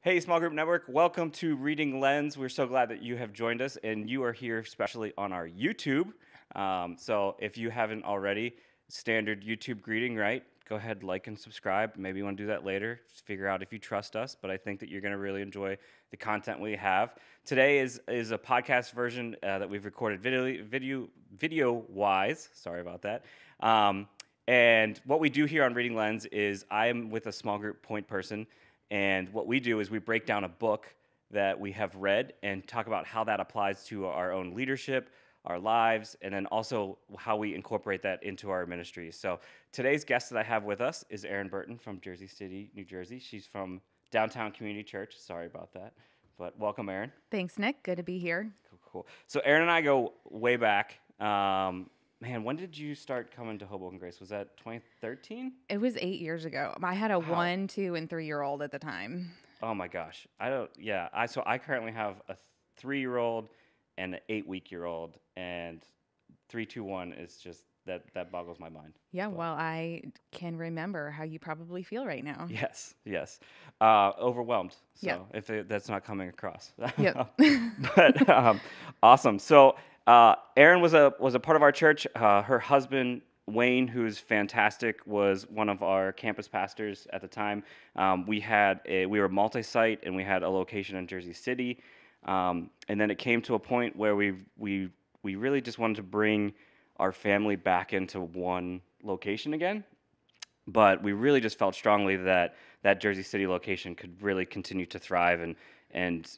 Hey, Small Group Network, welcome to Reading Lenzs. We're so glad that you have joined us, and you are here especially on our YouTube. So if you haven't already, standard YouTube greeting, right? Go ahead, like and subscribe. Maybe you want to do that later. Just figure out if you trust us, but I think that you're going to really enjoy the content we have. Today is a podcast version that we've recorded video-wise. Sorry about that. And what we do here on Reading Lenzs is I am with a small group point person. And what we do is we break down a book that we have read and talk about how that applies to our own leadership, our lives, and then also how we incorporate that into our ministries. So today's guest that I have with us is Erin Burton from Jersey City, New Jersey. She's from Downtown Community Church. Sorry about that. But welcome, Erin. Thanks, Nick. Good to be here. Cool. So Erin and I go way back. Man, when did you start coming to Hoboken Grace? Was that 2013? It was 8 years ago. I had a Wow. 1, 2, and 3-year-old at the time. Oh my gosh. I currently have a 3-year-old and an 8-week-old, and 321 is just that boggles my mind. Yeah, But well, I can remember how you probably feel right now. yes. Overwhelmed. So Yep. if that's not coming across. Yep. But awesome. So Erin was a part of our church. Her husband Wayne, who's fantastic, was one of our campus pastors at the time. We were multi-site, and we had a location in Jersey City. And then it came to a point where we really just wanted to bring our family back into one location again. But we really just felt strongly that that Jersey City location could really continue to thrive and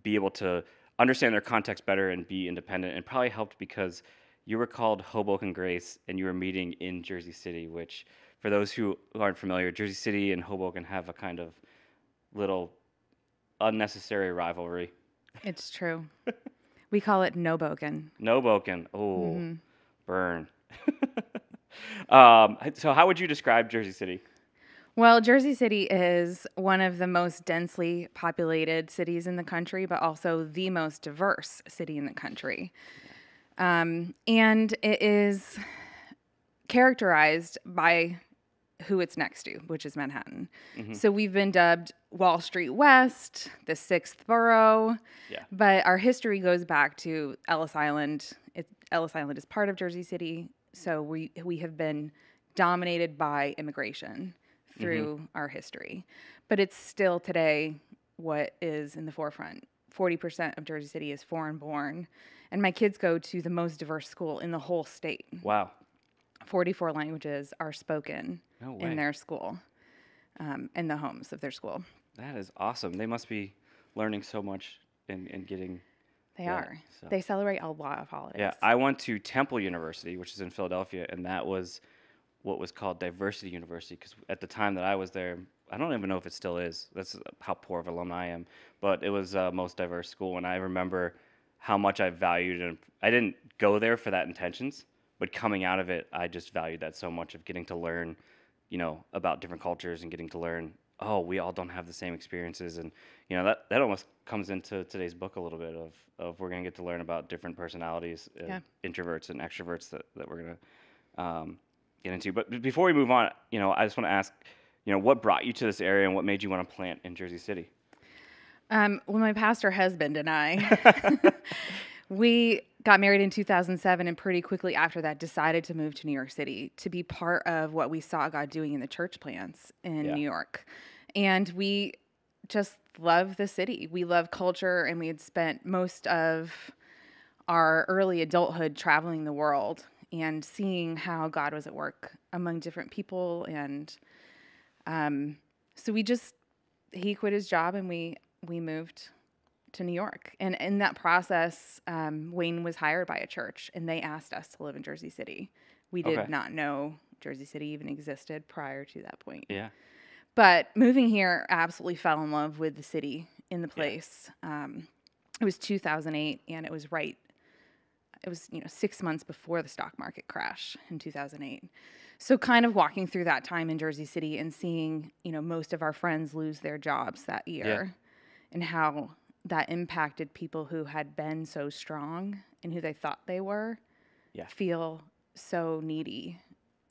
be able to understand their context better and be independent. And probably helped because you were called Hoboken Grace and you were meeting in Jersey City, which for those who aren't familiar, Jersey City and Hoboken have a kind of little unnecessary rivalry. It's true. We call it no-boken. Hoboken, oh, Mhm. burn. So how would you describe Jersey City? Well, Jersey City is one of the most densely populated cities in the country, but also the most diverse city in the country. And it is characterized by who it's next to, which is Manhattan. Mm-hmm. So we've been dubbed Wall Street West, the sixth borough. Yeah. But our history goes back to Ellis Island. Ellis Island is part of Jersey City. So we have been dominated by immigration through our history. But it's still today what is in the forefront. 40% of Jersey City is foreign born. And my kids go to the most diverse school in the whole state. Wow. 44 languages are spoken No way. in their school, in the homes of their school. That is awesome. They must be learning so much and getting. They Yeah, are. so- They celebrate a lot of holidays. Yeah, I went to Temple University, which is in Philadelphia, and that was what was called Diversity University. Because at the time that I was there, I don't even know if it still is. That's how poor of alumni I am. But it was most diverse school, and I remember how much I valued it. I didn't go there for that intentions, but coming out of it, I just valued that so much of getting to learn, about different cultures and getting to learn. Oh, we all don't have the same experiences, and that almost comes into today's book a little bit of we're gonna get to learn about different personalities, introverts and extroverts that we're gonna get into. But before we move on, I just want to ask, what brought you to this area and what made you want to plant in Jersey City? Well, my pastor husband and I, we got married in 2007, and pretty quickly after that decided to move to New York City to be part of what we saw God doing in the church plants in New York. And we just love the city. We love culture, and we had spent most of our early adulthood traveling the world and seeing how God was at work among different people. And so he quit his job, and we moved to New York. And in that process, Wayne was hired by a church, and they asked us to live in Jersey City. We did not know Jersey City even existed prior to that point. Yeah. But moving here, absolutely fell in love with the city in the place. It was 2008, and it was 6 months before the stock market crash in 2008. So kind of walking through that time in Jersey City and seeing, most of our friends lose their jobs that year and how that impacted people who had been so strong and who they thought they were feel so needy.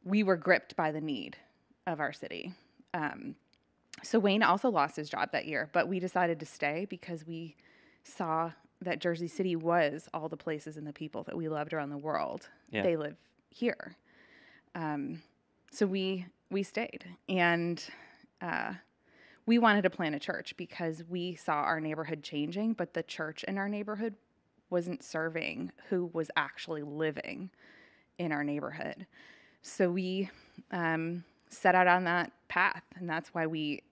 We were gripped by the need of our city. So Wayne also lost his job that year, but we decided to stay because we saw that Jersey City was all the places and the people that we loved around the world. Yeah. They live here. So we stayed, and we wanted to plant a church because we saw our neighborhood changing, but the church in our neighborhood wasn't serving who was actually living in our neighborhood. So we set out on that path, and that's why we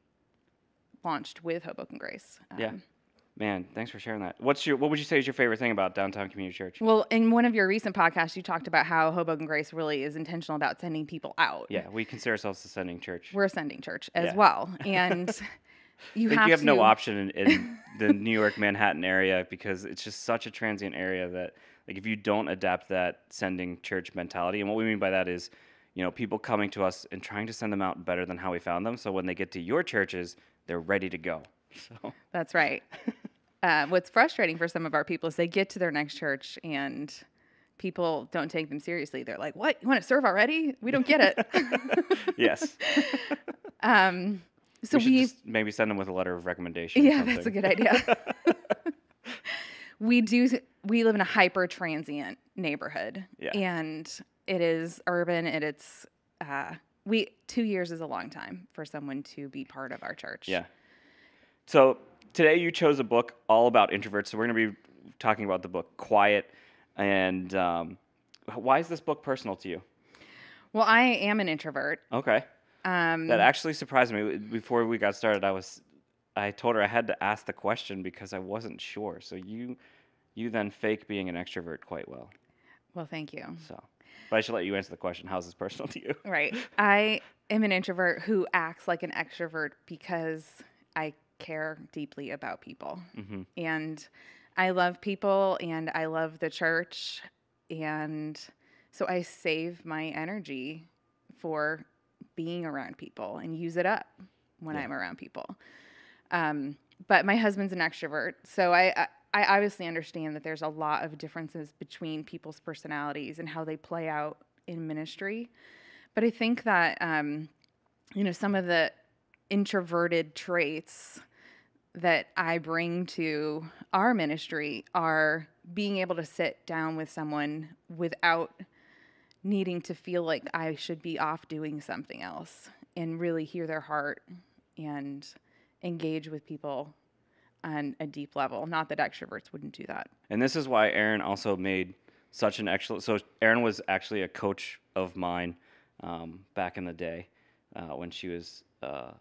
launched with Hoboken Grace. Yeah. Man, thanks for sharing that. What would you say is your favorite thing about Downtown Community Church? Well, in one of your recent podcasts, you talked about how Hoboken Grace really is intentional about sending people out. Yeah, we consider ourselves a sending church. We're a sending church as well. And you have no option in the New York, Manhattan area, because it's just such a transient area that, like, if you don't adapt that sending church mentality, and what we mean by that is, people coming to us and trying to send them out better than how we found them. So when they get to your churches, they're ready to go. So that's right. What's frustrating for some of our people is they get to their next church and people don't take them seriously. They're like, "What? You want to serve already? We don't get it." Yes. So we should just maybe send them with a letter of recommendation. Yeah, that's a good idea. We live in a hyper transient neighborhood, and it is urban. And it's 2 years is a long time for someone to be part of our church. Yeah. So today you chose a book all about introverts. So we're going to be talking about the book Quiet. And why is this book personal to you? Well, I am an introvert. Okay. That actually surprised me. Before we got started, I told her I had to ask the question because I wasn't sure. So you then fake being an extrovert quite well. Well, thank you. But I should let you answer the question. How is this personal to you? Right. I am an introvert who acts like an extrovert because I care deeply about people. Mm-hmm. And I love people and I love the church. And so I save my energy for being around people and use it up when I'm around people. But my husband's an extrovert. So I obviously understand that there's a lot of differences between people's personalities and how they play out in ministry. But I think that, some of the introverted traits that I bring to our ministry are being able to sit down with someone without needing to feel like I should be off doing something else and really hear their heart and engage with people on a deep level. Not that extroverts wouldn't do that. And this is why Erin also made such an excellent... So Erin was actually a coach of mine back in the day when she was a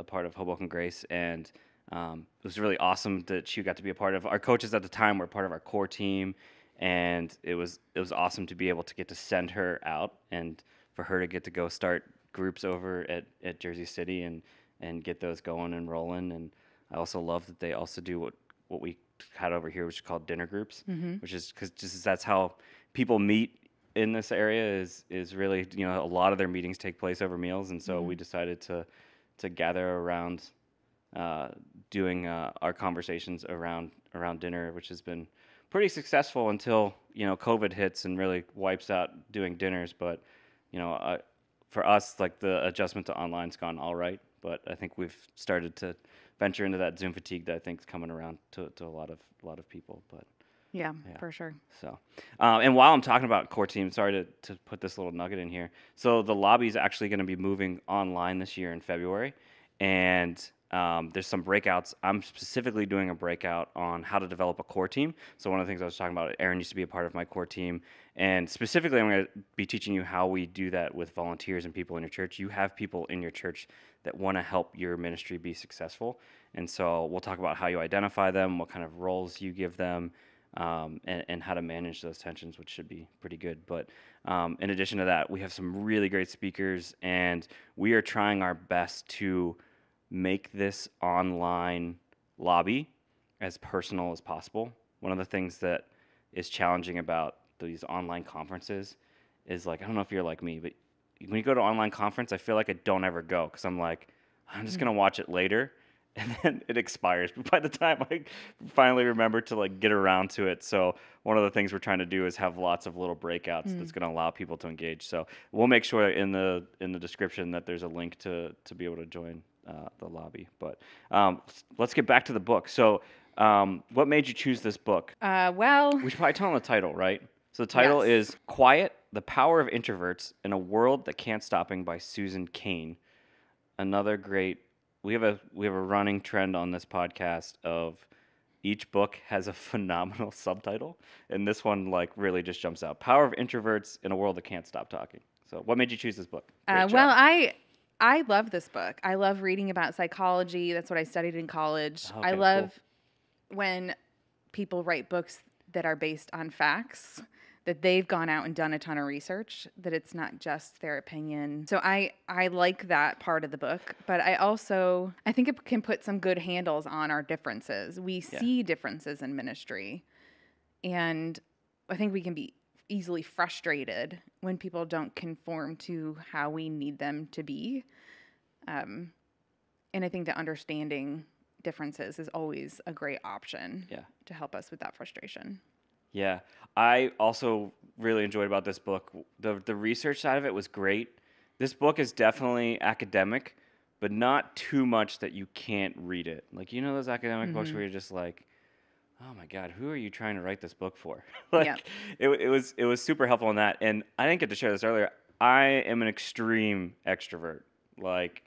part of Hoboken Grace. And it was really awesome that she got to be a part of... Our coaches at the time were part of our core team. And it was awesome to be able to get to send her out and for her to get to go start groups over at Jersey City and get those going and rolling. And I also love that they also do what we had over here, which is called dinner groups, which is because just that's how people meet in this area is really, a lot of their meetings take place over meals. And so we decided to gather around doing our conversations around dinner, which has been pretty successful until, COVID hits and really wipes out doing dinners. But, for us, like the adjustment to online's gone all right. But I think we've started to venture into that Zoom fatigue that I think is coming around to a lot of people. But yeah, for sure. So, and while I'm talking about core team, sorry to put this little nugget in here. So the lobby is actually going to be moving online this year in February. And there's some breakouts. I'm specifically doing a breakout on how to develop a core team. So one of the things I was talking about, Erin used to be a part of my core team. And specifically, I'm going to be teaching you how we do that with volunteers and people in your church. You have people in your church that want to help your ministry be successful. And so we'll talk about how you identify them, what kind of roles you give them, and how to manage those tensions, which should be pretty good. But in addition to that, we have some really great speakers, and we are trying our best to make this online lobby as personal as possible. One of the things that is challenging about these online conferences is, like, I don't know if you're like me, but when you go to an online conference, I feel like I don't ever go because I'm like, I'm just going to watch it later. and then it expires. But by the time I finally remember to like get around to it, so one of the things we're trying to do is have lots of little breakouts that's going to allow people to engage. So we'll make sure in the description that there's a link to be able to join the lobby. But let's get back to the book. So what made you choose this book? Well, We should probably tell them the title, right? So the title Yes. is Quiet, The Power of Introverts in a World That Can't Stopping by Susan Cain. Another great, we have a running trend on this podcast of each book has a phenomenal subtitle, and this one like really just jumps out. Power of Introverts in a World That Can't Stop Talking. So what made you choose this book? Great well, job. I love this book. I love reading about psychology. That's what I studied in college. Okay, I cool. love when people write books that are based on facts, that they've gone out and done a ton of research, that it's not just their opinion. So I like that part of the book, but I think it can put some good handles on our differences. We see differences in ministry, and I think we can be easily frustrated when people don't conform to how we need them to be. And I think that understanding differences is always a great option to help us with that frustration. Yeah, I also really enjoyed about this book. The research side of it was great. This book is definitely academic, but not too much that you can't read it. Like, you know those academic books where you're just like, oh my God, who are you trying to write this book for? Like, it was super helpful in that. And I didn't get to share this earlier. I am an extreme extrovert. Like,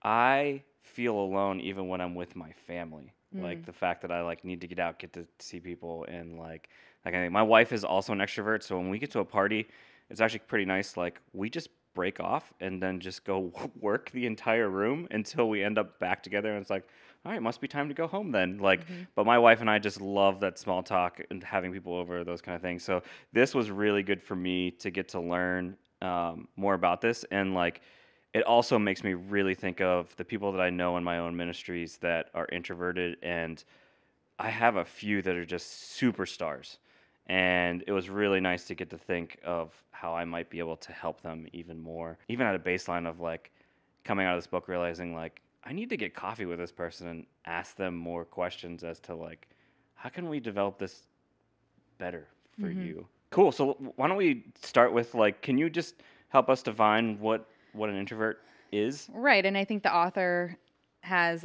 I feel alone even when I'm with my family. Like the fact that I like need to get out, get to see people, and like I think my wife is also an extrovert. So when we get to a party, it's actually pretty nice. Like we just break off and then just go work the entire room until we end up back together. And it's like, all right, must be time to go home then. Like, but my wife and I just love that small talk and having people over, those kind of things. So this was really good for me to get to learn more about this, and like it also makes me really think of the people that I know in my own ministries that are introverted, and I have a few that are just superstars. And it was really nice to get to think of how I might be able to help them even more, even at a baseline of like coming out of this book realizing like I need to get coffee with this person and ask them more questions as to like how can we develop this better for you. Cool. So why don't we start with like, can you just help us define what an introvert is? Right, and I think the author has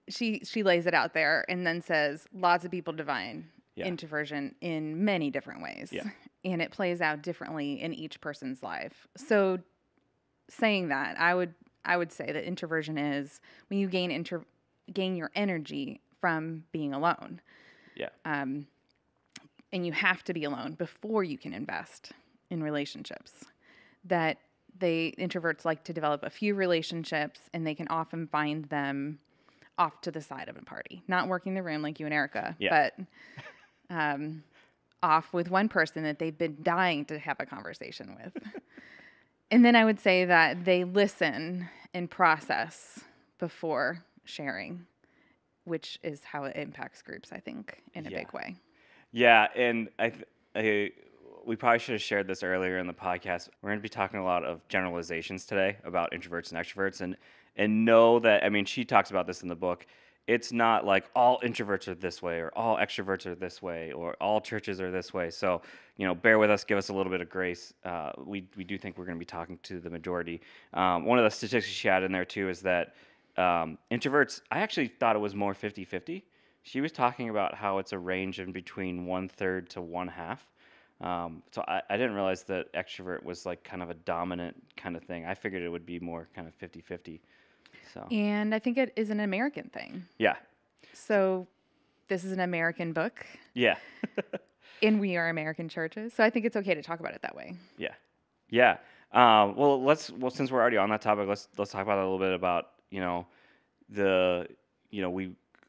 she lays it out there and then says lots of people define introversion in many different ways. Yeah. And it plays out differently in each person's life. So saying that, I would say that introversion is when you gain your energy from being alone. Yeah. And you have to be alone before you can invest in relationships. That introverts like to develop a few relationships, and they can often find them off to the side of a party, not working the room like you and Erica, but off with one person that they've been dying to have a conversation with. And then I would say that they listen and process before sharing, which is how it impacts groups, I think, in a big way. Yeah, and we probably should have shared this earlier in the podcast. We're going to be talking a lot of generalizations today about introverts and extroverts, and know that, I mean, she talks about this in the book. It's not like all introverts are this way or all extroverts are this way or all churches are this way. So, bear with us, give us a little bit of grace. We do think we're going to be talking to the majority. One of the statistics she had in there too is that introverts, I actually thought it was more 50-50. She was talking about how it's a range in between 1/3 to 1/2. So I didn't realize that extrovert was like kind of a dominant kind of thing. I figured it would be more kind of 50-50. So. And I think it is an American thing. Yeah. So this is an American book. Yeah. And we are American churches. So I think it's okay to talk about it that way. Yeah. Yeah. Well, since we're already on that topic, let's talk about a little bit about,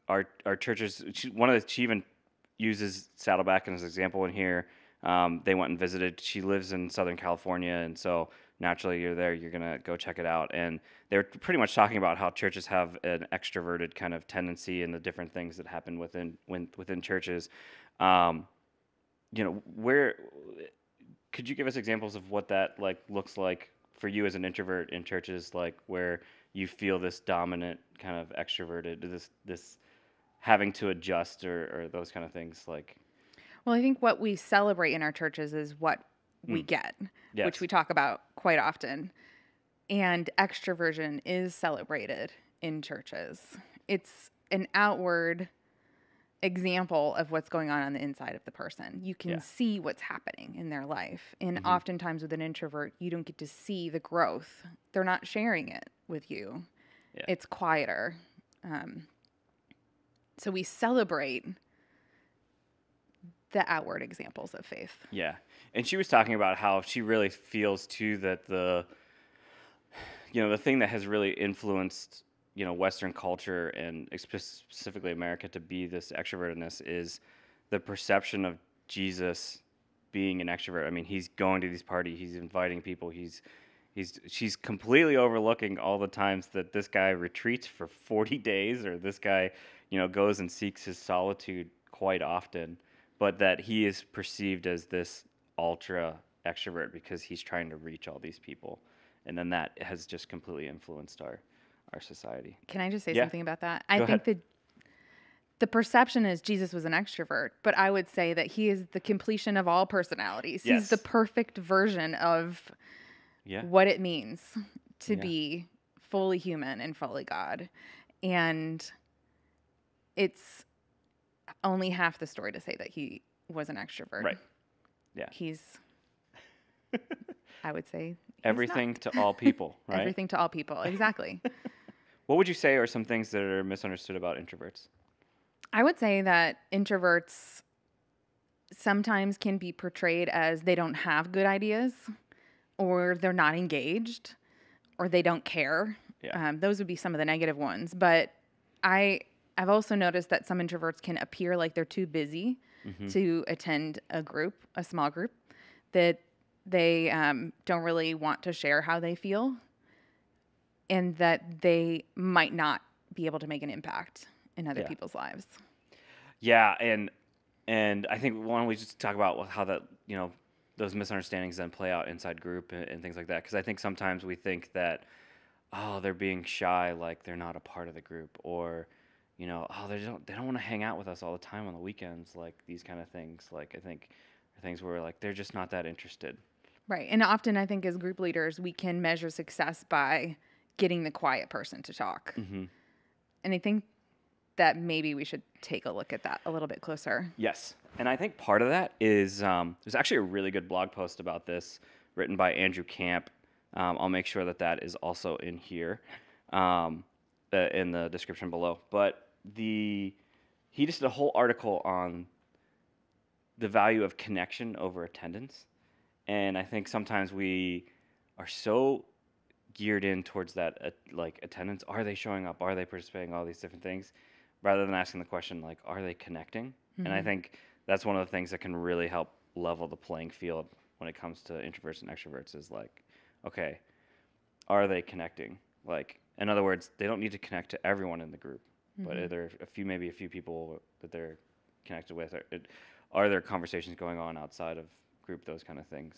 our churches. She even uses Saddleback as an example in here. They went and visited. She lives in Southern California, and so naturally you're there, you're going to go check it out. And they're pretty much talking about how churches have an extroverted kind of tendency and the different things that happen within churches. Where could you give us examples of what that like looks like for you as an introvert in churches, like where you feel this dominant kind of extroverted, this having to adjust or those kind of things like. Well, I think what we celebrate in our churches is what we get, Yes. which we talk about quite often. And extroversion is celebrated in churches. It's an outward example of what's going on the inside of the person. You can see what's happening in their life. And oftentimes with an introvert, you don't get to see the growth. They're not sharing it with you. Yeah. It's quieter. So we celebrate the outward examples of faith. Yeah. And she was talking about how she really feels too that the thing that has really influenced, Western culture and specifically America to be this extrovertedness is the perception of Jesus being an extrovert. I mean, he's going to these parties, he's inviting people, she's completely overlooking all the times that this guy retreats for 40 days or this guy, goes and seeks his solitude quite often, but that he is perceived as this ultra extrovert because he's trying to reach all these people. And then that has just completely influenced our society. Can I just say something about that? I think that the perception is Jesus was an extrovert, but I would say that he is the completion of all personalities. Yes. He's the perfect version of what it means to be fully human and fully God. And it's only half the story to say that he was an extrovert. Right. Yeah. He's, I would say, everything to all people, right? Everything to all people, exactly. What would you say are some things that are misunderstood about introverts? I would say that introverts sometimes can be portrayed as they don't have good ideas, or they're not engaged, or they don't care. Yeah. Those would be some of the negative ones. But I've also noticed that some introverts can appear like they're too busy to attend a small group, that they don't really want to share how they feel, and that they might not be able to make an impact in other people's lives. Yeah, and I think why don't we just talk about how that, those misunderstandings then play out inside group and things like that, because I think sometimes we think that, they're being shy, like they're not a part of the group, or, they don't want to hang out with us all the time on the weekends, like these kind of things. Like I think things where like they're just not that interested. Right, and often I think as group leaders, we can measure success by getting the quiet person to talk. And I think that maybe we should take a look at that a little bit closer. Yes, and I think part of that is there's actually a really good blog post about this written by Andrew Camp. I'll make sure that is also in here in the description below. But he just did a whole article on the value of connection over attendance. And I think sometimes we are so geared in towards that, like attendance. Are they showing up? Are they participating? All these different things, rather than asking the question, like, are they connecting? And I think that's one of the things that can really help level the playing field when it comes to introverts and extroverts is like, okay, are they connecting? Like, in other words, they don't need to connect to everyone in the group, but are there maybe a few people that they're connected with? Are there conversations going on outside of group, those kind of things?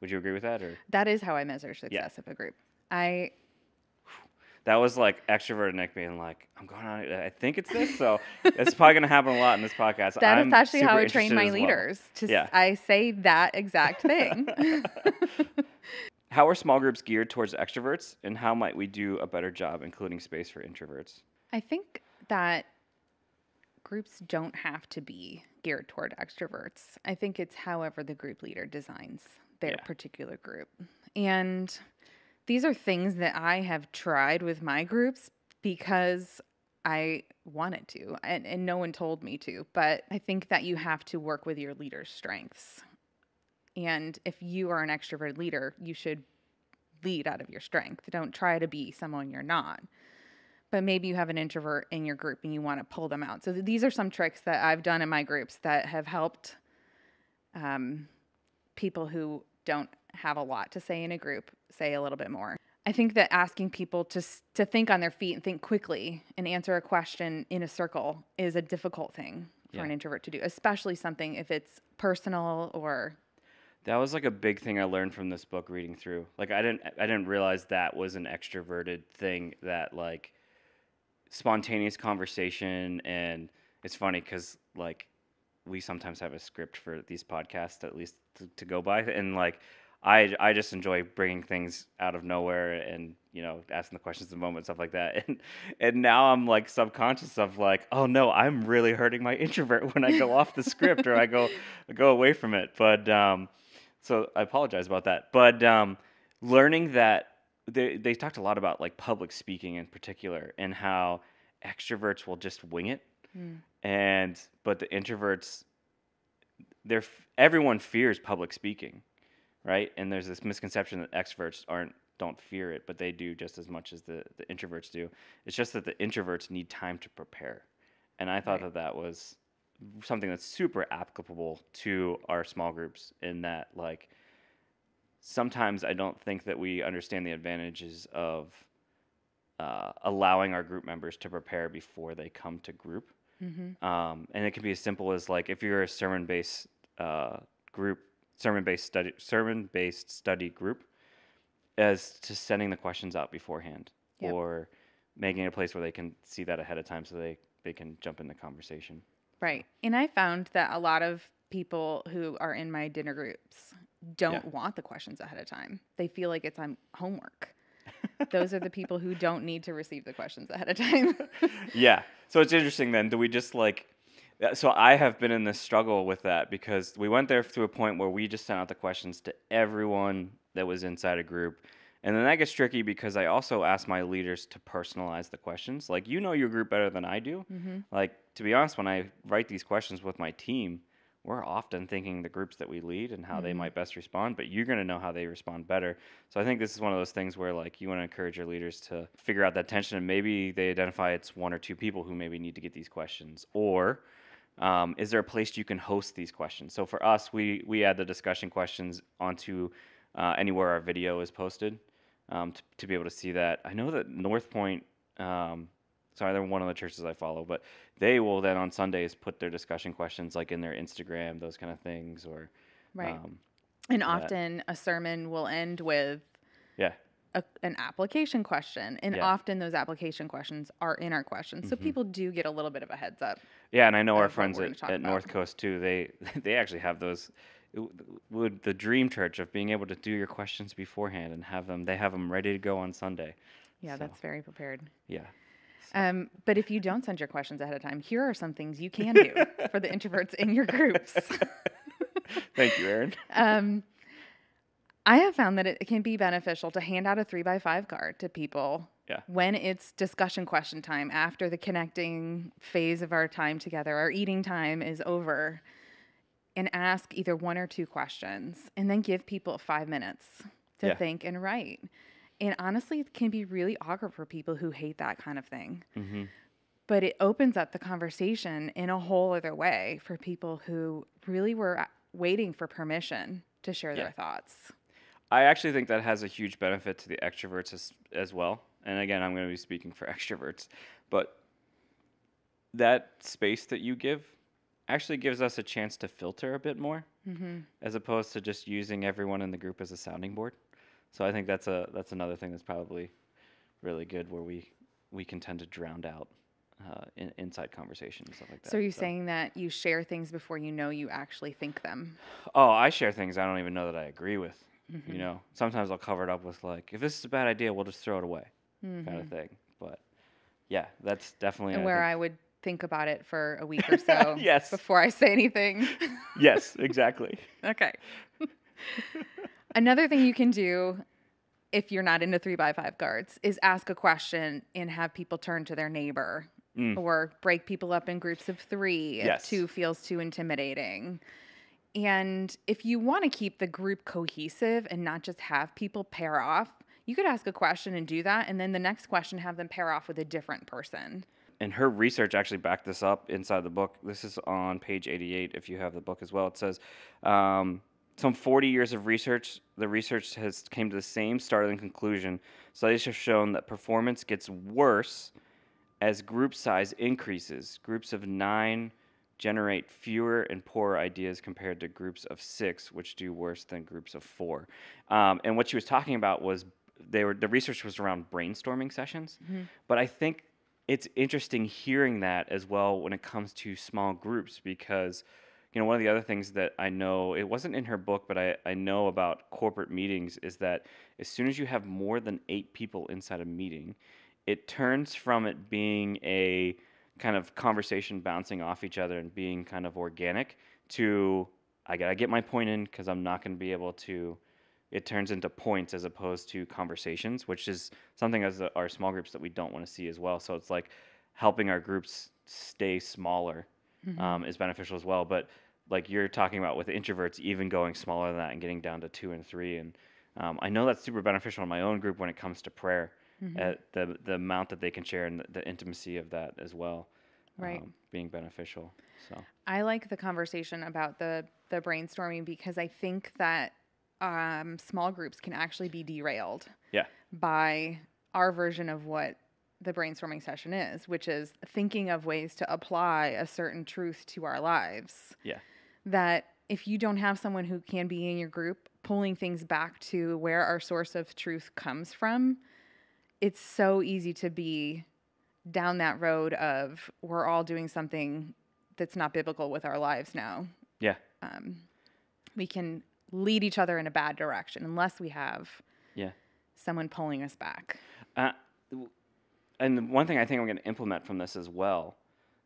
Would you agree with that? Or that is how I measure success of a group. That was like extroverted Nick being like, I'm going on, I think it's this, so it's probably going to happen a lot in this podcast. That is actually how I train my leaders. I say that exact thing. How are small groups geared towards extroverts, and how might we do a better job including space for introverts? I think that groups don't have to be geared toward extroverts. I think it's however the group leader designs their particular group. And these are things that I have tried with my groups because I wanted to, and no one told me to. But I think that you have to work with your leader's strengths. And if you are an extroverted leader, you should lead out of your strength. Don't try to be someone you're not. But maybe you have an introvert in your group and you want to pull them out. So these are some tricks that I've done in my groups that have helped people who don't have a lot to say in a group say a little bit more. I think that asking people to think on their feet and think quickly and answer a question in a circle is a difficult thing for an introvert to do, especially something if it's personal or That was like a big thing I learned from this book reading through. Like I didn't realize that was an extroverted thing, that like spontaneous conversation. And it's funny because like we sometimes have a script for these podcasts, at least to go by, and like I just enjoy bringing things out of nowhere and asking the questions in the moment, stuff like that. And now I'm like subconscious of like, oh no, I'm really hurting my introvert when I go off the script or I go away from it. But so I apologize about that. But learning that they talked a lot about like public speaking in particular, and how extroverts will just wing it, Mm. but the introverts, everyone fears public speaking, right? And there's this misconception that extroverts don't fear it, but they do just as much as the introverts do. It's just that the introverts need time to prepare. And I thought Right. that was something that's super applicable to our small groups, in that like sometimes I don't think that we understand the advantages of allowing our group members to prepare before they come to group. Mm-hmm. And it can be as simple as like if you're a sermon-based group, sermon-based study group, as to sending the questions out beforehand, Yep. or making it a place where they can see that ahead of time, so they can jump in the conversation. Right. And I found that a lot of people who are in my dinner groups don't want the questions ahead of time. They feel like it's on homework. Those are the people who don't need to receive the questions ahead of time. Yeah. So it's interesting then. Do we just like, so I have been in this struggle with that, because we went there to a point where we just sent out the questions to everyone that was inside a group. And then that gets tricky because I also ask my leaders to personalize the questions. Like, you know your group better than I do. Mm-hmm. Like, to be honest, when I write these questions with my team, we're often thinking the groups that we lead and how they Mm-hmm. might best respond, but you're going to know how they respond better. So I think this is one of those things where like you want to encourage your leaders to figure out that tension, and maybe they identify it's one or two people who maybe need to get these questions, or is there a place you can host these questions? So for us, we add the discussion questions onto anywhere our video is posted, to be able to see that. I know that North Point, sorry, they're one of the churches I follow, but they will then on Sundays put their discussion questions like in their Instagram, those kind of things, or Right. um, And that. often a sermon will end with Yeah, an application question. And yeah, often those application questions are in our questions. So hmm people do get a little bit of a heads up yeah. And I know our of what friends we're going to talk at about. North Coast too. They actually have those. With the dream church of being able to do your questions beforehand and they have them ready to go on Sunday. Yeah, So that's very prepared. yeah. But if you don't send your questions ahead of time, here are some things you can do for the introverts in your groups. Thank you, Erin. I have found that it can be beneficial to hand out a 3x5 card to people Yeah. when it's discussion question time after the connecting phase of our time together, our eating time is over, and ask either one or two questions and then give people 5 minutes to Yeah. think and write. And honestly, it can be really awkward for people who hate that kind of thing. Mm-hmm. But it opens up the conversation in a whole other way for people who really were waiting for permission to share Yeah. their thoughts. I actually think that has a huge benefit to the extroverts as well. And again, I'm going to be speaking for extroverts, but that space that you give actually gives us a chance to filter a bit more, Mm-hmm. as opposed to just using everyone in the group as a sounding board. So I think that's another thing that's probably really good, where we can tend to drown out inside conversations and stuff like that. So are you saying that you share things before you know you actually think them? Oh, I share things I don't even know that I agree with. Mm-hmm. You know, sometimes I'll cover it up with like, if this is a bad idea, we'll just throw it away, kind of Mm-hmm. thing. But yeah, that's definitely And where I would think about it for a week or so Yes. before I say anything. Yes, exactly. Okay. Another thing you can do if you're not into 3x5 cards is ask a question and have people turn to their neighbor, or break people up in groups of 3 if Yes. 2 feels too intimidating. And if you want to keep the group cohesive and not just have people pair off, you could ask a question and do that, and then the next question have them pair off with a different person. And her research actually backed this up inside the book. This is on page 88 if you have the book as well. It says, some 40 years of research, the research has came to the same startling conclusion. Studies have shown that performance gets worse as group size increases. Groups of 9 generate fewer and poorer ideas compared to groups of 6, which do worse than groups of 4. And what she was talking about was the research was around brainstorming sessions, but I think it's interesting hearing that as well when it comes to small groups, because one of the other things that I know, it wasn't in her book, but I know about corporate meetings, is that as soon as you have more than 8 people inside a meeting, it turns from it being a kind of conversation bouncing off each other and being kind of organic to, I gotta get my point in because I'm not going to be able to. It turns into points as opposed to conversations, which is something as our small groups that we don't want to see as well. So it's like helping our groups stay smaller is beneficial as well. But like you're talking about with introverts, even going smaller than that and getting down to 2 and 3. And I know that's super beneficial in my own group when it comes to prayer, the amount that they can share and the intimacy of that as well, Right. Being beneficial. So I like the conversation about the brainstorming because I think that small groups can actually be derailed yeah, by our version of what the brainstorming session is, which is thinking of ways to apply a certain truth to our lives. yeah, That if you don't have someone who can be in your group pulling things back to where our source of truth comes from, it's so easy to be down that road of we're all doing something that's not biblical with our lives now. yeah, We can lead each other in a bad direction unless we have yeah. someone pulling us back. And one thing I think I'm going to implement from this as well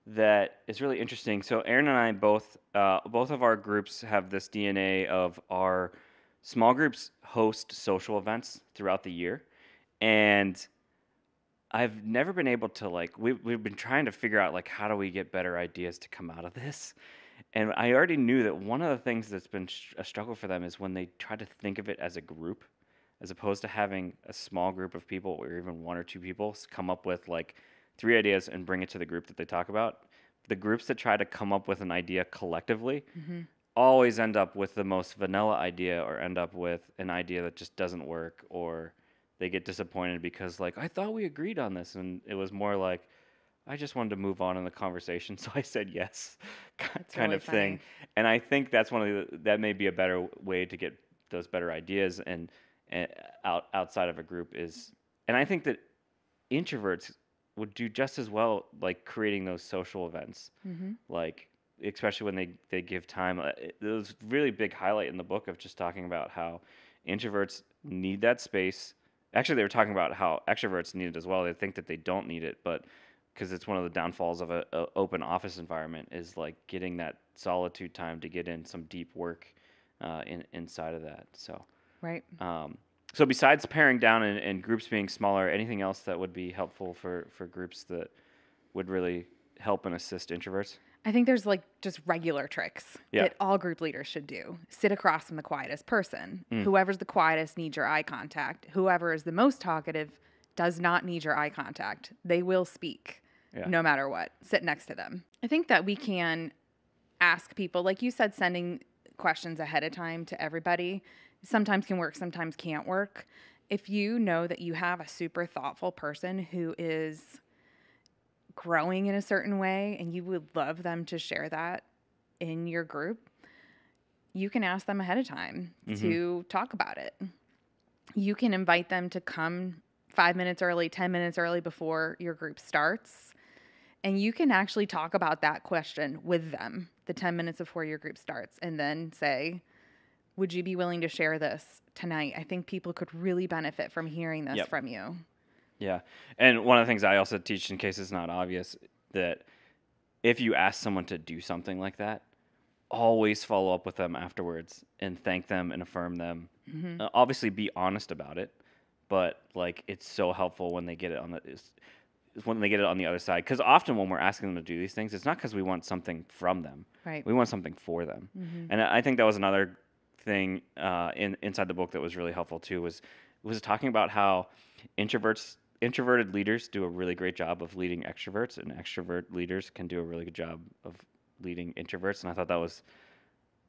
that is really interesting. So Erin and I both of our groups have this DNA of our small groups host social events throughout the year, and I've never been able to we've been trying to figure out how do we get better ideas to come out of this. And I already knew that one of the things that's been a struggle for them is when they try to think of it as a group, as opposed to having a small group of people or even 1 or 2 people come up with 3 ideas and bring it to the group that they talk about. The groups that try to come up with an idea collectively always end up with the most vanilla idea or end up with an idea that just doesn't work, or they get disappointed because I thought we agreed on this, and it was more like, I just wanted to move on in the conversation, so I said yes, kind really of thing. And I think that's that may be a better way to get those better ideas and outside of a group is, and I think that introverts would do just as well creating those social events, especially when they give time. There was a really big highlight in the book of just talking about how introverts need that space. Actually, they were talking about how extroverts need it as well. They think that they don't need it, but because it's one of the downfalls of a open office environment is getting that solitude time to get in some deep work inside of that. So Right. So besides paring down and groups being smaller, anything else that would be helpful for groups that would really help and assist introverts? I think there's just regular tricks Yeah. that all group leaders should do. Sit across from the quietest person. Whoever's the quietest needs your eye contact. Whoever is the most talkative does not need your eye contact. They will speak no matter what. Sit next to them. I think that we can ask people, like you said, sending questions ahead of time to everybody sometimes can work, sometimes can't work. If you know that you have a super thoughtful person who is growing in a certain way and you would love them to share that in your group, you can ask them ahead of time to talk about it. You can invite them to come 5 minutes early, 10 minutes early before your group starts. And you can actually talk about that question with them the 10 minutes before your group starts and then say, would you be willing to share this tonight? I think people could really benefit from hearing this from you. Yeah. And one of the things I also teach, in case it's not obvious, that if you ask someone to do something like that, always follow up with them afterwards and thank them and affirm them. Obviously be honest about it, but it's so helpful when they get it on the other side. Because often when we're asking them to do these things, it's not because we want something from them. Right. We want something for them. And I think that was another thing inside the book that was really helpful too, was talking about how introverted leaders do a really great job of leading extroverts, and extrovert leaders can do a really good job of leading introverts. And I thought that was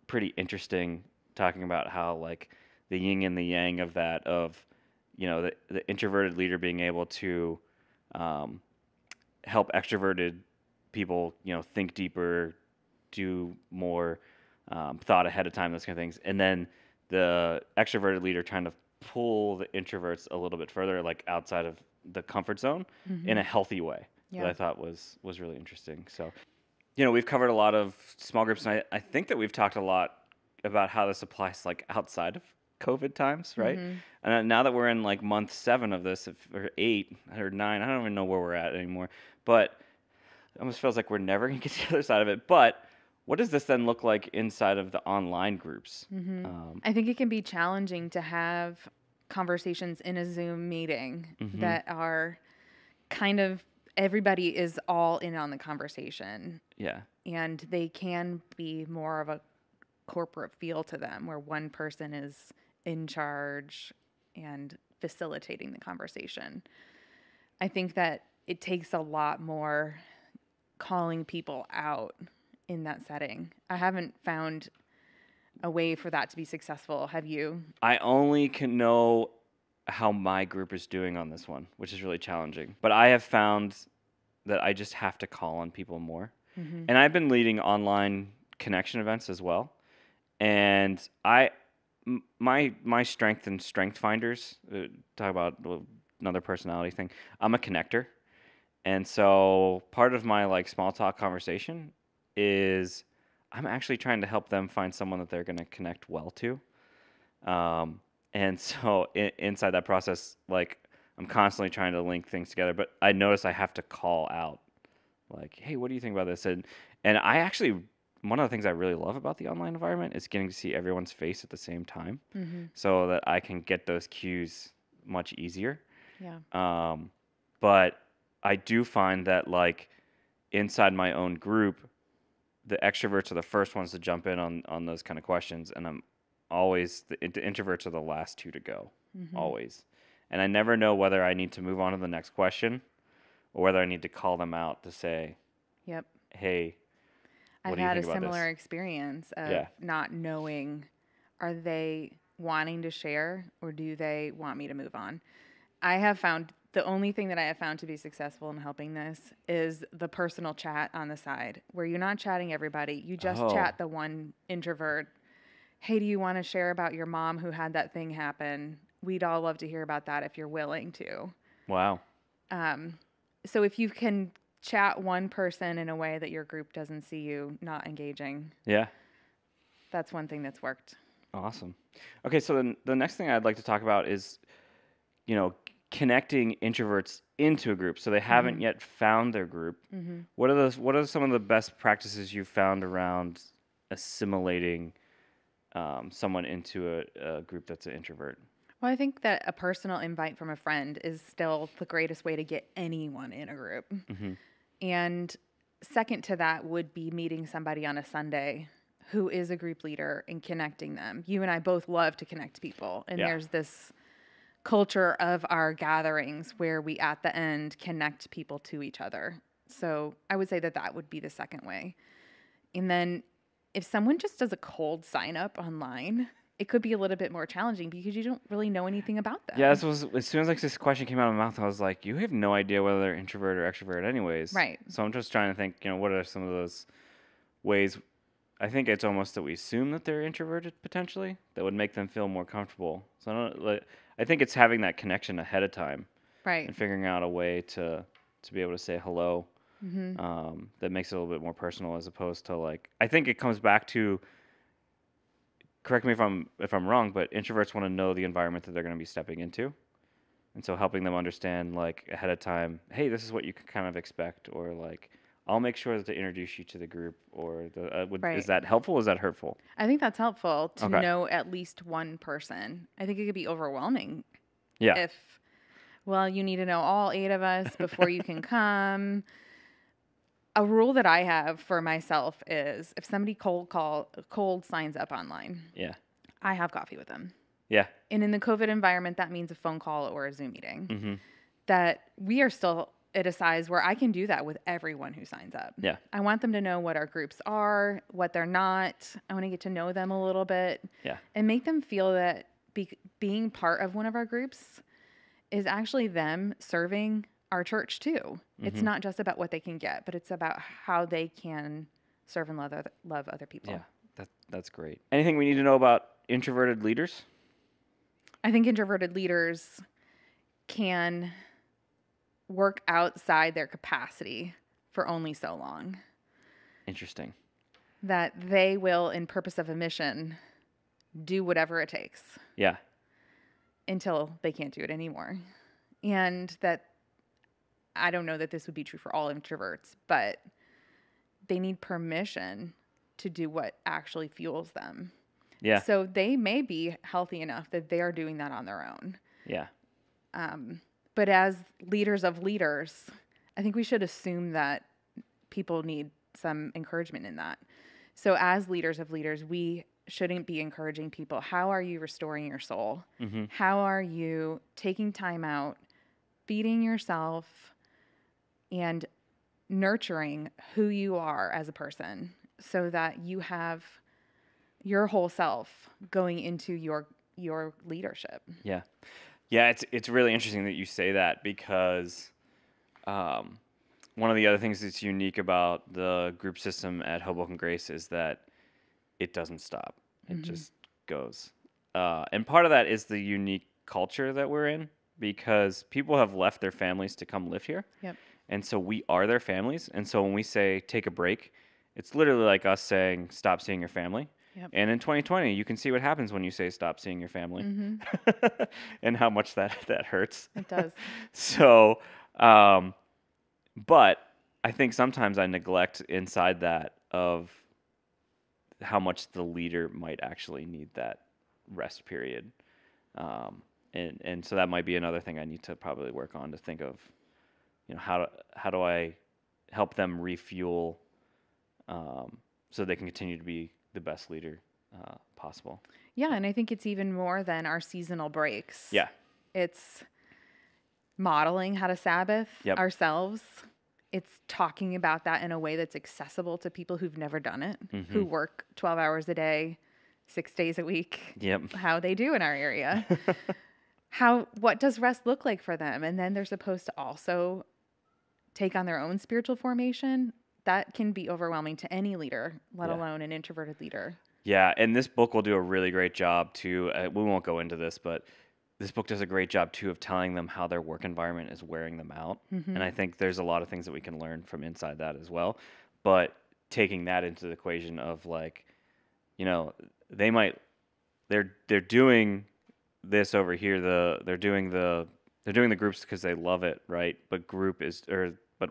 pretty interesting, talking about how the yin and the yang of that, of the introverted leader being able to help extroverted people think deeper, do more thought ahead of time, those kind of things. And then the extroverted leader trying to pull the introverts a little bit further, like outside of the comfort zone in a healthy way that I thought was really interesting. So, we've covered a lot of small groups, and I think that we've talked a lot about how this applies like outside of COVID times, right? And now that we're in like month 7 of this, or 8 or 9, I don't even know where we're at anymore, but it almost feels like we're never going to get to the other side of it. But what does this then look like inside of the online groups? I think it can be challenging to have conversations in a Zoom meeting that are kind of everybody is all in on the conversation. Yeah. And they can be more of a corporate feel to them where one person is in charge and facilitating the conversation. I think that it takes a lot more calling people out in that setting. I haven't found a way for that to be successful. Have you? I only can know how my group is doing on this one, which is really challenging. But I have found that I just have to call on people more. And I've been leading online connection events as well. And my strength and strength finders, talk about another personality thing. I'm a connector. And so part of my like small talk conversation is I'm actually trying to help them find someone that they're going to connect well to. And so inside that process, like I'm constantly trying to link things together, but I notice I have to call out like, hey, what do you think about this? And I actually, one of the things I really love about the online environment is getting to see everyone's face at the same time so that I can get those cues much easier. Yeah. But I do find that like inside my own group, the extroverts are the first ones to jump in on those kind of questions. And I'm always, the introverts are the last 2 to go, always. And I never know whether I need to move on to the next question or whether I need to call them out to say, Yep. hey, what I've do you had a think about similar this? experience of not knowing, are they wanting to share or do they want me to move on? I have found the only thing that I have found to be successful in helping this is the personal chat on the side where you're not chatting everybody. You just chat the one introvert. Hey, do you want to share about your mom who had that thing happen? We'd all love to hear about that if you're willing to. Wow. So if you can chat one person in a way that your group doesn't see you not engaging, that's one thing that's worked. Awesome. Okay, so then the next thing I'd like to talk about is, connecting introverts into a group. So they haven't yet found their group. What are some of the best practices you've found around assimilating someone into a group that's an introvert? Well, I think that a personal invite from a friend is still the greatest way to get anyone in a group. And second to that would be meeting somebody on a Sunday who is a group leader and connecting them. You and I both love to connect people. And there's this culture of our gatherings where we at the end connect people to each other. So I would say that that would be the second way. And then if someone just does a cold sign up online, it could be a little bit more challenging because you don't really know anything about them. Yeah, as soon as like this question came out of my mouth, I was like, you have no idea whether they're introvert or extrovert anyways. Right. So I'm just trying to think, what are some of those ways? I think it's almost that we assume that they're introverted potentially that would make them feel more comfortable. So I think it's having that connection ahead of time. Right. And figuring out a way to be able to say hello that makes it a little bit more personal as opposed to like, I think it comes back to, correct me if I'm wrong, but introverts want to know the environment that they're going to be stepping into. And so helping them understand like ahead of time, hey, this is what you can kind of expect, or like, I'll make sure to introduce you to the group, or is that helpful or is that hurtful? I think that's helpful to know at least one person. I think it could be overwhelming. Yeah. If, you need to know all 8 of us before you can come. A rule that I have for myself is if somebody cold signs up online, I have coffee with them. Yeah. And in the COVID environment, that means a phone call or a Zoom meeting. That we are still at a size where I can do that with everyone who signs up. Yeah. I want them to know what our groups are, what they're not. I want to get to know them a little bit. Yeah. And make them feel that being part of one of our groups is actually them serving our church too. It's not just about what they can get, but it's about how they can serve and love other people. Yeah, that's great. Anything we need to know about introverted leaders? I think introverted leaders can work outside their capacity for only so long. Interesting. That they will, in purpose of a mission, do whatever it takes. Yeah. Until they can't do it anymore. And that, I don't know that this would be true for all introverts, but they need permission to do what actually fuels them. Yeah. So they may be healthy enough that they are doing that on their own. Yeah. But as leaders of leaders, I think we should assume that people need some encouragement in that. So as leaders of leaders, we shouldn't be encouraging people. How are you restoring your soul? Mm-hmm. How are you taking time out, feeding yourself, and nurturing who you are as a person so that you have your whole self going into your leadership? Yeah. Yeah, it's really interesting that you say that because one of the other things that's unique about the group system at Hoboken Grace is that it doesn't stop. It just goes. And part of that is the unique culture that we're in because people have left their families to come live here. Yep. And so we are their families. And so when we say take a break, it's literally like us saying stop seeing your family. Yep. And in 2020, you can see what happens when you say stop seeing your family and how much that hurts. It does. So, but I think sometimes I neglect inside that of how much the leader might actually need that rest period. And so that might be another thing I need to probably work on to think of, how do I help them refuel so they can continue to be the best leader possible. Yeah, and I think it's even more than our seasonal breaks. Yeah. It's modeling how to Sabbath ourselves. It's talking about that in a way that's accessible to people who've never done it, who work 12 hours a day, 6 days a week. Yep. How they do in our area. What does rest look like for them? And then they're supposed to also take on their own spiritual formation. That can be overwhelming to any leader, let alone an introverted leader. Yeah, and this book will do a really great job too. We won't go into this, but this book does a great job too of telling them how their work environment is wearing them out. And I think there's a lot of things that we can learn from inside that as well. But taking that into the equation of like, they're doing this over here. They're doing the groups because they love it, right? But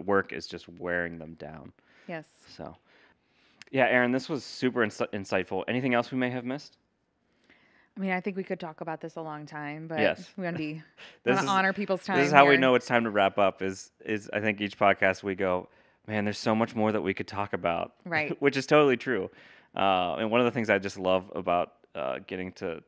work is just wearing them down. Yes. So, yeah, Erin, this was super insightful. Anything else we may have missed? I mean, I think we could talk about this a long time, but yes. we want to honor people's time. This is how we know it's time to wrap up. Is I think each podcast we go, man, there's so much more that we could talk about. Right. Which is totally true. And one of the things I just love about getting to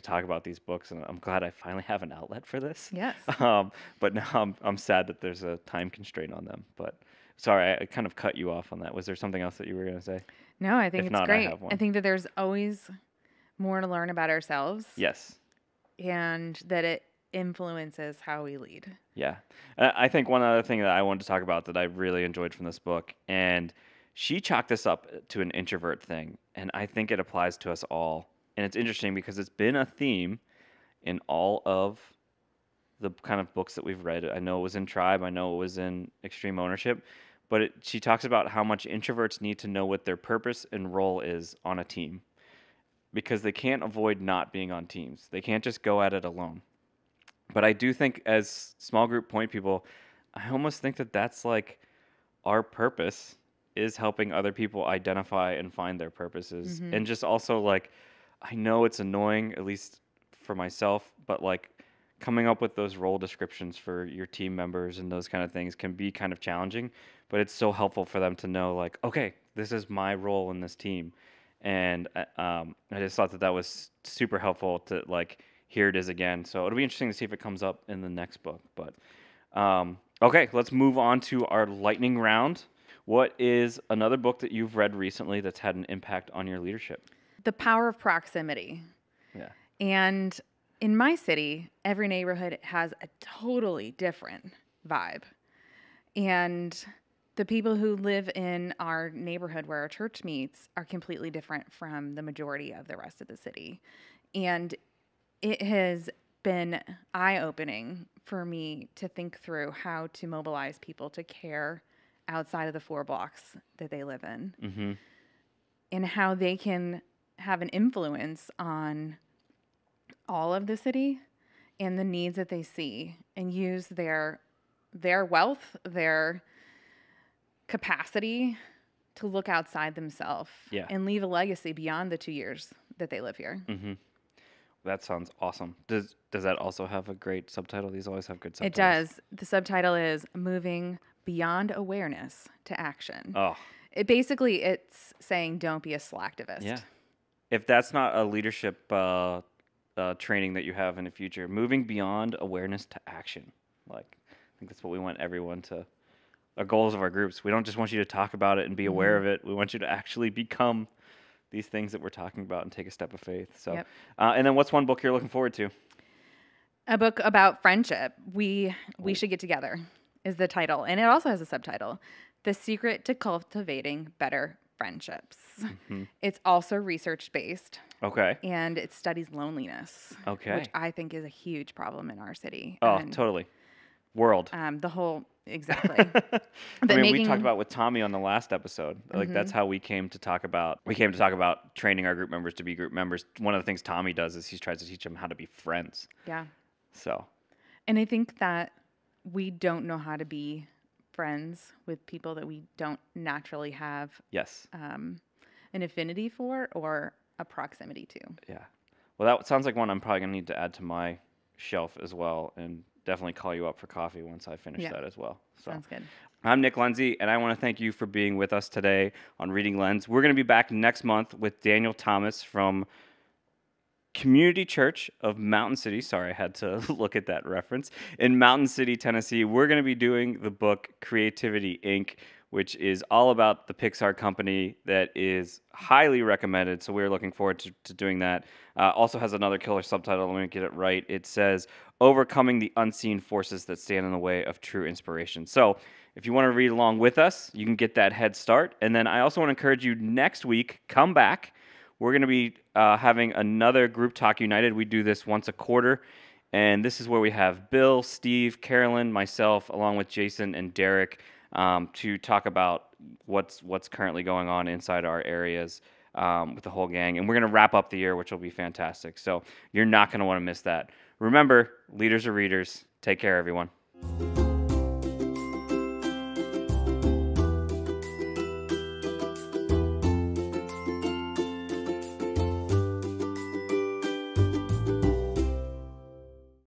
talk about these books, and I'm glad I finally have an outlet for this. Yes. But now I'm sad that there's a time constraint on them. But sorry, I kind of cut you off on that. Was there something else that you were going to say? No, I think If it's not, great. I have one. I think that there's always more to learn about ourselves. Yes. And that it influences how we lead. Yeah. I think one other thing that I wanted to talk about that I really enjoyed from this book, and she chalked this up to an introvert thing, and I think it applies to us all. And it's interesting because it's been a theme in all of the kind of books that we've read. I know it was in Tribe. I know it was in Extreme Ownership. But she talks about how much introverts need to know what their purpose and role is on a team because they can't avoid not being on teams. They can't just go at it alone. But I do think as small group point people, I almost think that that's like our purpose is helping other people identify and find their purposes. And just also like, I know it's annoying, at least for myself, but like coming up with those role descriptions for your team members and those kind of things can be kind of challenging, but it's so helpful for them to know like, okay, this is my role in this team. And I just thought that was super helpful to like, here it is again. So it'll be interesting to see if it comes up in the next book. But okay, let's move on to our lightning round. What is another book that you've read recently that's had an impact on your leadership? The Power of Proximity. Yeah. And in my city, every neighborhood has a totally different vibe. And The people who live in our neighborhood where our church meets are completely different from the majority of the rest of the city. And it has been eye-opening for me to think through how to mobilize people to care outside of the 4 blocks that they live in, Mm-hmm. and how they can have an influence on all of the city and the needs that they see, and use their wealth, their capacity to look outside themselves Yeah. and leave a legacy beyond the 2 years that they live here. Mm-hmm. That sounds awesome. Does that also have a great subtitle? These always have good It subtitles. does. The subtitle is Moving Beyond Awareness to Action. Oh, It's saying don't be a slacktivist. yeah. If that's not a leadership training that you have in the future, moving beyond awareness to action. Like, I think that's what we want everyone to. Our goals of our groups. We don't just want you to talk about it and be aware of it. We want you to actually become these things that we're talking about and take a step of faith. So, Yep. And then what's one book you're looking forward to? A book about friendship. We Should Get Together is the title. And it also has a subtitle, The Secret to Cultivating Better Friendships. Mm-hmm. It's also research-based. Okay. And it studies loneliness. Okay. Which I think is a huge problem in our city. Oh, And, totally. World. Exactly. I mean, we talked about with Tommy on the last episode. Like, that's Mm-hmm. how we came to talk about training our group members to be group members. One of the things Tommy does is he tries to teach them how to be friends. Yeah. So, And I think that we don't know how to be friends with people that we don't naturally have yes. an affinity for or a proximity to. Yeah. Well, that sounds like one I'm probably going to need to add to my shelf as well, and definitely call you up for coffee once I finish that as well. So. Sounds good. I'm Nick Lenzi, and I want to thank you for being with us today on Reading Lens. We're going to be back next month with Daniel Thomas from Community Church of Mountain City. Sorry, I had to look at that reference. In Mountain City, Tennessee, we're going to be doing the book Creativity, Inc., which is all about the Pixar company that is highly recommended. So we're looking forward to doing that. Also has another killer subtitle. Let me get it right. It says, Overcoming the Unseen Forces That Stand in the Way of True Inspiration. So if you want to read along with us, you can get that head start. And then I also want to encourage you next week, come back. We're going to be having another Group Talk United. We do this once a quarter. And this is where we have Bill, Steve, Carolyn, myself, along with Jason and Derek, to talk about what's currently going on inside our areas with the whole gang. And we're going to wrap up the year, which will be fantastic. So you're not going to want to miss that. Remember, leaders are readers. Take care, everyone.